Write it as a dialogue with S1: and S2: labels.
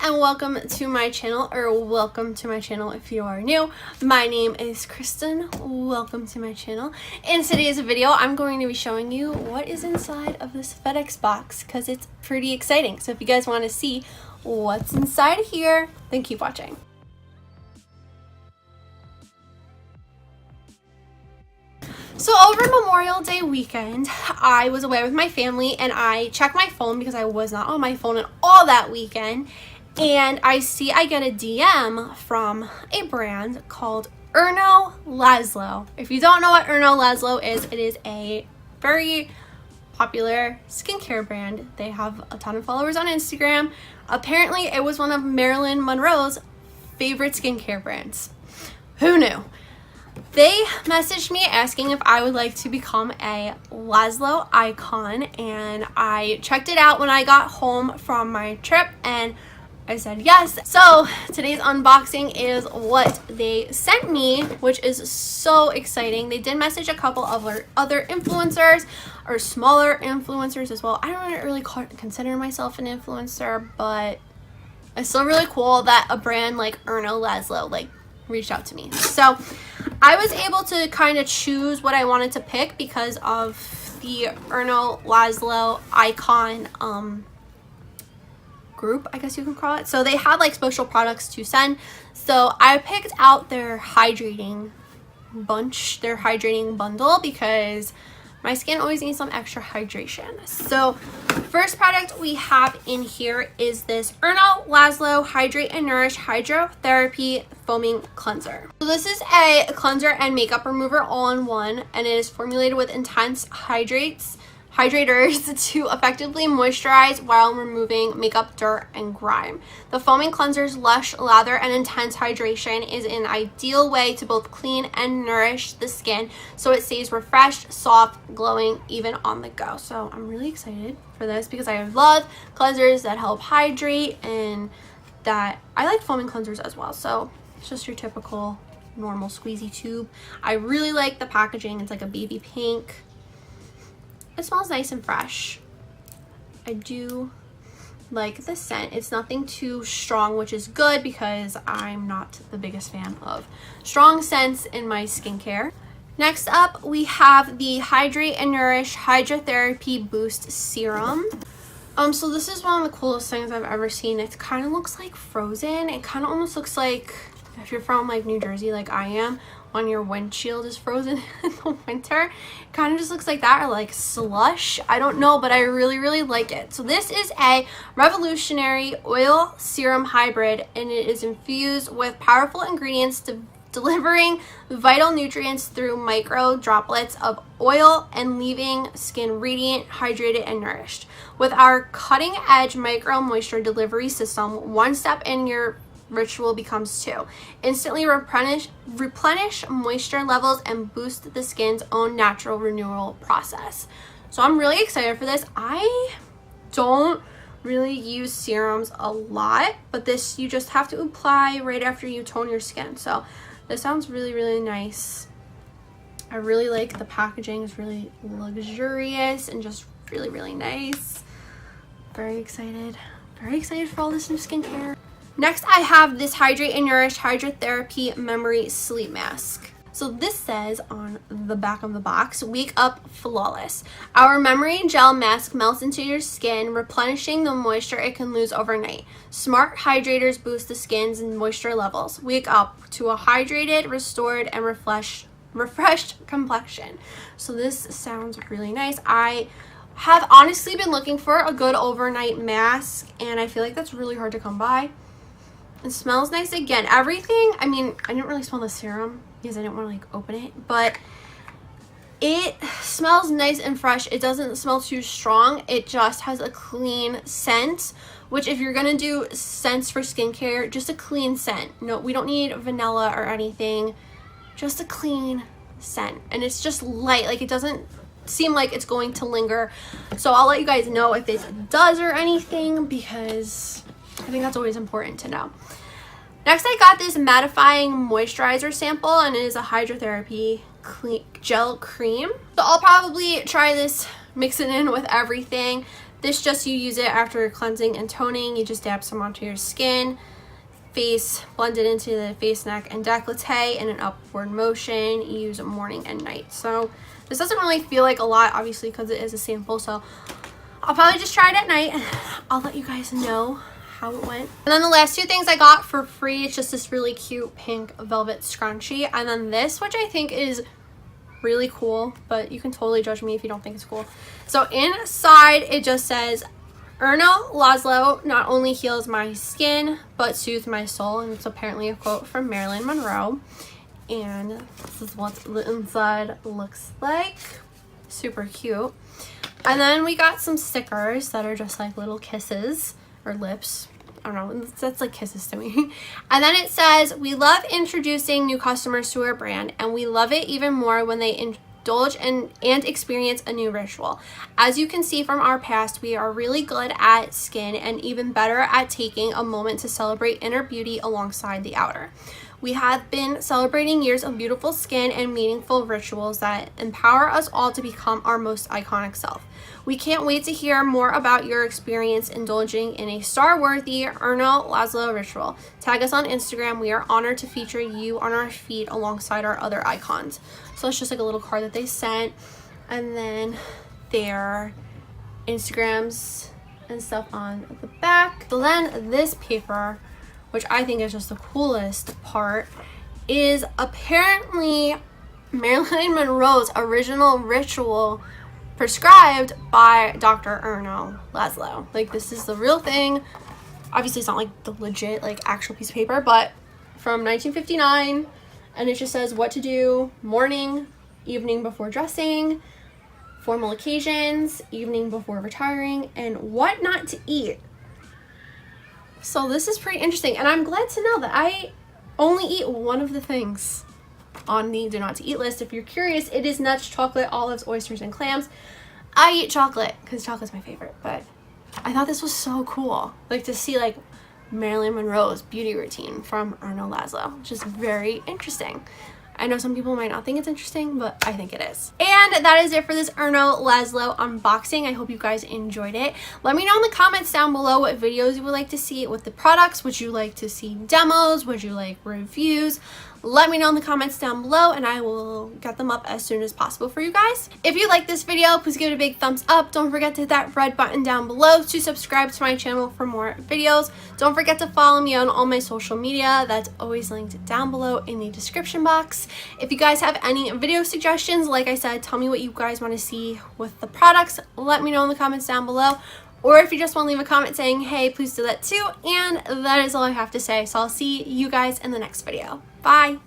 S1: and welcome to my channel, or welcome to my channel if you are new. My name is Kristen. Welcome to my channel. In today's video, I'm going to be showing you what is inside of this FedEx box because it's pretty exciting. So if you guys want to see what's inside here, then keep watching. So over Memorial Day weekend, I was away with my family and I checked my phone because I was not on my phone at all that weekend. And I get a DM from a brand called Erno Laszlo. If you don't know what Erno Laszlo is, it is a very popular skincare brand. They have a ton of followers on Instagram. Apparently, it was one of Marilyn Monroe's favorite skincare brands. Who knew? They messaged me asking if I would like to become a Laszlo Icon, and I checked it out when I got home from my trip and I said yes. So today's unboxing is what they sent me, which is so exciting. They did message a couple of other influencers or smaller influencers as well. I don't really consider myself an influencer, but it's still really cool that a brand like Erno Laszlo reached out to me. So I was able to kind of choose what I wanted to pick because of the Erno Laszlo Icon group, I guess you can call it. So they had special products to send. So I picked out their hydrating bundle because my skin always needs some extra hydration. So first product we have in here is this Erno Laszlo Hydrate and Nourish Hydrotherapy Foaming Cleanser. So this is a cleanser and makeup remover all in one, and it is formulated with intense hydrators to effectively moisturize while removing makeup, dirt, and grime. The foaming cleanser's lush lather and intense hydration is an ideal way to both clean and nourish the skin so it stays refreshed, soft, glowing, even on the go. So I'm really excited for this because I love cleansers that help hydrate, and that I like foaming cleansers as well. So it's just your typical normal squeezy tube. I really like the packaging. It's like a baby pink. It smells nice and fresh. I do like the scent. It's nothing too strong, which is good because I'm not the biggest fan of strong scents in my skincare. Next up, we have the Hydrate and Nourish Hydrotherapy Boost Serum. So this is one of the coolest things I've ever seen. It kind of looks like frozen. It kind of almost looks like if you're from New Jersey like I am, when your windshield is frozen in the winter. It kind of just looks like that, or slush. I don't know, but I really like it. So this is a revolutionary oil serum hybrid, and it is infused with powerful ingredients delivering vital nutrients through micro droplets of oil and leaving skin radiant, hydrated, and nourished. With our cutting-edge micro moisture delivery system, one step in your ritual becomes two. Instantly replenish moisture levels and boost the skin's own natural renewal process. So I'm really excited for this. I don't really use serums a lot, but this you just have to apply right after you tone your skin. So this sounds really nice. I really like the packaging. It's really luxurious and just really nice. Very excited for all this new skincare. Next, I have this Hydrate and Nourish Hydrotherapy Memory Sleep Mask. So this says on the back of the box, wake up flawless. Our memory gel mask melts into your skin, replenishing the moisture it can lose overnight. Smart hydrators boost the skin's moisture levels. Wake up to a hydrated, restored, and refreshed complexion. So this sounds really nice. I have honestly been looking for a good overnight mask, and I feel like that's really hard to come by. It smells nice. Again, everything, I didn't really smell the serum because I didn't want to open it, but it smells nice and fresh. It doesn't smell too strong. It just has a clean scent, which if you're gonna do scents for skincare, just a clean scent. No, we don't need vanilla or anything, just a clean scent. And it's just light, it doesn't seem like it's going to linger. So I'll let you guys know if it does or anything, because I think that's always important to know. Next, I got this mattifying moisturizer sample, and it is a hydrotherapy gel cream. So I'll probably try this, mix it in with everything. This just, you use it after cleansing and toning. You just dab some onto your skin, face, blend it into the face, neck, and décolleté in an upward motion. You use it morning and night. So this doesn't really feel like a lot, obviously, because it is a sample. So I'll probably just try it at night. I'll let you guys know how it went. And then the last 2 things I got for free, it's just this really cute pink velvet scrunchie, and then this, which I think is really cool, but you can totally judge me if you don't think it's cool. So inside it just says, Erno Laszlo not only heals my skin, but soothes my soul. And it's apparently a quote from Marilyn Monroe. And this is what the inside looks like. Super cute. And then we got some stickers that are just like little kisses or lips. I don't know, that's like kisses to me. And then it says, we love introducing new customers to our brand, and we love it even more when they indulge and experience a new ritual. As you can see from our past, we are really good at skin and even better at taking a moment to celebrate inner beauty alongside the outer. We have been celebrating years of beautiful skin and meaningful rituals that empower us all to become our most iconic self. We can't wait to hear more about your experience indulging in a star-worthy Erno Laszlo ritual. Tag us on Instagram. We are honored to feature you on our feed alongside our other icons. So it's just like a little card that they sent, and then their Instagrams and stuff on the back. So then this paper, which I think is just the coolest part, is apparently Marilyn Monroe's original ritual prescribed by Dr. Erno Laszlo. Like, this is the real thing. Obviously it's not like the legit like actual piece of paper, but from 1959, and it just says what to do morning, evening before dressing, formal occasions, evening before retiring, and what not to eat. So this is pretty interesting, and I'm glad to know that I only eat one of the things on the do not to eat list. If you're curious, it is nuts, chocolate, olives, oysters, and clams. I eat chocolate because chocolate's my favorite, but I thought this was so cool, like to see like Marilyn Monroe's beauty routine from Erno Laszlo, which is very interesting. I know some people might not think it's interesting, but I think it is. And that is it for this Erno Laszlo unboxing. I hope you guys enjoyed it. Let me know in the comments down below what videos you would like to see with the products. Would you like to see demos? Would you like reviews? Let me know in the comments down below, and I will get them up as soon as possible for you guys. If you like this video, please give it a big thumbs up. Don't forget to hit that red button down below to subscribe to my channel for more videos. Don't forget to follow me on all my social media. That's always linked down below in the description box. If you guys have any video suggestions, like I said, tell me what you guys want to see with the products. Let me know in the comments down below. Or if you just want to leave a comment saying, hey, please do that too. And that is all I have to say. So I'll see you guys in the next video. Bye.